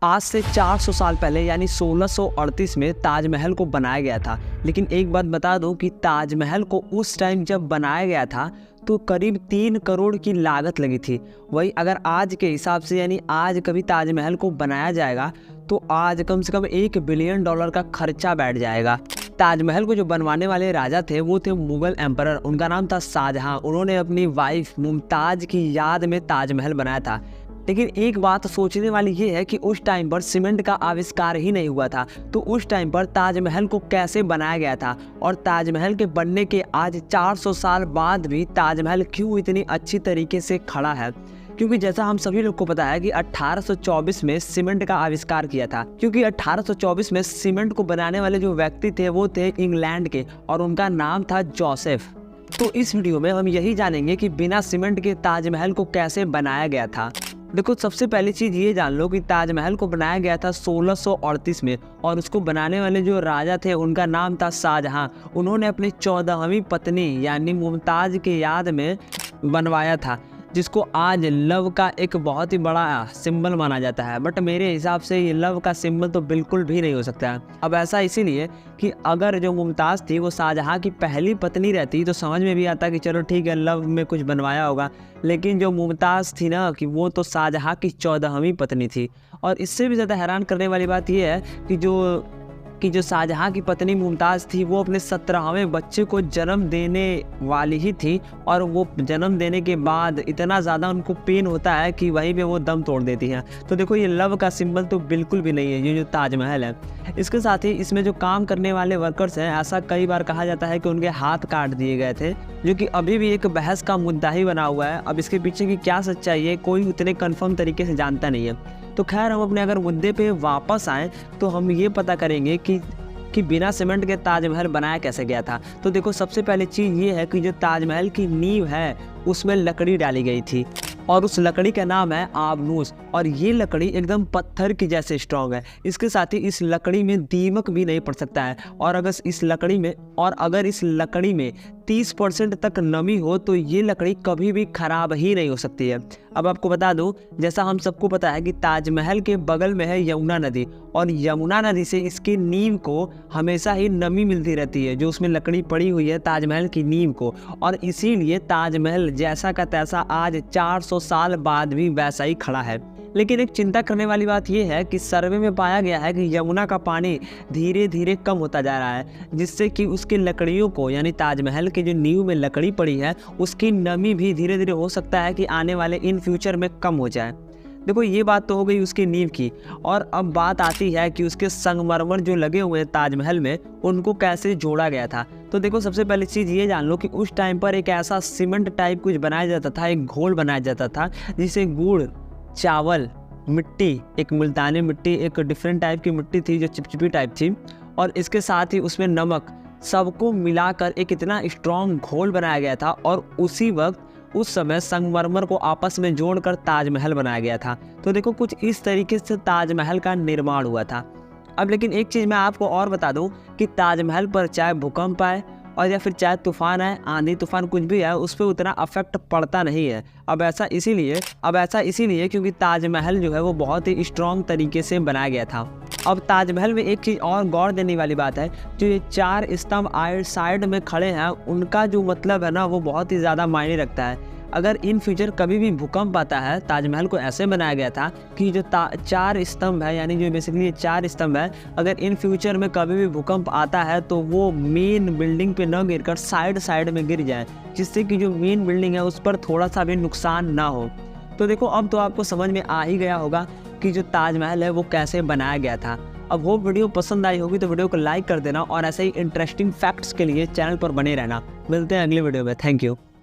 आज से 400 साल पहले यानी 1638 में ताजमहल को बनाया गया था। लेकिन एक बात बता दूं कि ताजमहल को उस टाइम जब बनाया गया था तो करीब 3 करोड़ की लागत लगी थी। वही अगर आज के हिसाब से यानी आज कभी ताजमहल को बनाया जाएगा तो आज कम से कम $1 बिलियन का खर्चा बैठ जाएगा। ताजमहल को जो बनवाने वाले राजा थे वो थे मुगल एम्परर, उनका नाम था शाहजहां। उन्होंने अपनी वाइफ मुमताज़ की याद में ताजमहल बनाया था। लेकिन एक बात सोचने वाली ये है कि उस टाइम पर सीमेंट का आविष्कार ही नहीं हुआ था, तो उस टाइम पर ताजमहल को कैसे बनाया गया था और ताजमहल के बनने के आज 400 साल बाद भी ताजमहल क्यों इतनी अच्छी तरीके से खड़ा है। क्योंकि जैसा हम सभी लोग को पता है कि 1824 में सीमेंट का आविष्कार किया था। क्योंकि 1824 में सीमेंट को बनाने वाले जो व्यक्ति थे वो थे इंग्लैंड के और उनका नाम था जोसेफ। तो इस वीडियो में हम यही जानेंगे कि बिना सीमेंट के ताजमहल को कैसे बनाया गया था। देखो, सबसे पहली चीज़ ये जान लो कि ताजमहल को बनाया गया था 1638 में और उसको बनाने वाले जो राजा थे उनका नाम था शाहजहां। उन्होंने अपनी 14वीं पत्नी यानी मुमताज़ की याद में बनवाया था, जिसको आज लव का एक बहुत ही बड़ा सिंबल माना जाता है। बट मेरे हिसाब से ये लव का सिंबल तो बिल्कुल भी नहीं हो सकता है। अब ऐसा इसीलिए कि अगर जो मुमताज़ थी वो शाहजहां की पहली पत्नी रहती तो समझ में भी आता कि चलो ठीक है, लव में कुछ बनवाया होगा। लेकिन जो मुमताज़ थी ना कि वो तो शाहजहां की 14वीं पत्नी थी। और इससे भी ज़्यादा हैरान करने वाली बात यह है कि जो शाहजहां की पत्नी मुमताज़ थी वो अपने 17वें बच्चे को जन्म देने वाली ही थी और वो जन्म देने के बाद इतना ज़्यादा उनको पेन होता है कि वहीं पे वो दम तोड़ देती हैं। तो देखो, ये लव का सिंबल तो बिल्कुल भी नहीं है ये जो ताजमहल है। इसके साथ ही इसमें जो काम करने वाले वर्कर्स हैं, ऐसा कई बार कहा जाता है कि उनके हाथ काट दिए गए थे, जो कि अभी भी एक बहस का मुद्दा ही बना हुआ है। अब इसके पीछे की क्या सच्चाई है कोई उतने कन्फर्म तरीके से जानता नहीं है। तो खैर, हम अपने अगर मुद्दे पे वापस आएँ तो हम ये पता करेंगे कि बिना सीमेंट के ताजमहल बनाया कैसे गया था। तो देखो, सबसे पहले चीज़ ये है कि जो ताजमहल की नींव है उसमें लकड़ी डाली गई थी और उस लकड़ी का नाम है आबनूस। और ये लकड़ी एकदम पत्थर की जैसे स्ट्रॉन्ग है। इसके साथ ही इस लकड़ी में दीमक भी नहीं पड़ सकता है और अगर इस लकड़ी में 30% तक नमी हो तो ये लकड़ी कभी भी ख़राब ही नहीं हो सकती है। अब आपको बता दूं, जैसा हम सबको पता है कि ताजमहल के बगल में है यमुना नदी और यमुना नदी से इसकी नींव को हमेशा ही नमी मिलती रहती है, जो उसमें लकड़ी पड़ी हुई है ताजमहल की नींव को। और इसीलिए ताजमहल जैसा का तैसा आज 400 साल बाद भी वैसा ही खड़ा है। लेकिन एक चिंता करने वाली बात यह है कि सर्वे में पाया गया है कि यमुना का पानी धीरे धीरे कम होता जा रहा है, जिससे कि उसकी लकड़ियों को यानी ताजमहल के जो नींव में लकड़ी पड़ी है उसकी नमी भी धीरे धीरे हो सकता है कि आने वाले इन फ्यूचर में कम हो जाए। देखो, ये बात तो हो गई उसकी नींव की। और अब बात आती है कि उसके संगमरमर जो लगे हुए हैं ताजमहल में उनको कैसे जोड़ा गया था। तो देखो, सबसे पहली चीज़ ये जान लो कि उस टाइम पर एक ऐसा सीमेंट टाइप कुछ बनाया जाता था, एक घोल बनाया जाता था जिसे गुड़, चावल, मिट्टी, एक मुल्तानी मिट्टी, एक डिफरेंट टाइप की मिट्टी थी जो चिपचिपी टाइप थी, और इसके साथ ही उसमें नमक, सबको मिलाकर एक इतना स्ट्रॉन्ग घोल बनाया गया था। और उसी वक्त उस समय संगमरमर को आपस में जोड़कर ताजमहल बनाया गया था। तो देखो, कुछ इस तरीके से ताजमहल का निर्माण हुआ था। अब लेकिन एक चीज़ मैं आपको और बता दूं कि ताजमहल पर चाहे भूकंप आए और या फिर चाहे तूफान आए, आंधी तूफान कुछ भी है, उस पर उतना अफेक्ट पड़ता नहीं है। अब ऐसा इसीलिए क्योंकि ताजमहल जो है वो बहुत ही स्ट्रॉन्ग तरीके से बनाया गया था। अब ताजमहल में एक चीज़ और गौर देने वाली बात है, जो ये 4 स्तंभ साइड में खड़े हैं उनका जो मतलब है ना वो बहुत ही ज़्यादा मायने रखता है। अगर इन फ्यूचर कभी भी भूकंप आता है, ताजमहल को ऐसे बनाया गया था कि जो 4 स्तंभ है यानी जो बेसिकली 4 स्तंभ है, अगर इन फ्यूचर में कभी भी भूकंप आता है तो वो मेन बिल्डिंग पे न गिरकर साइड में गिर जाए, जिससे कि जो मेन बिल्डिंग है उस पर थोड़ा सा भी नुकसान ना हो। तो देखो, अब तो आपको समझ में आ ही गया होगा कि जो ताजमहल है वो कैसे बनाया गया था। अब वो वीडियो पसंद आई होगी तो वीडियो को लाइक कर देना और ऐसे ही इंटरेस्टिंग फैक्ट्स के लिए चैनल पर बने रहना। मिलते हैं अगले वीडियो में। Thank you.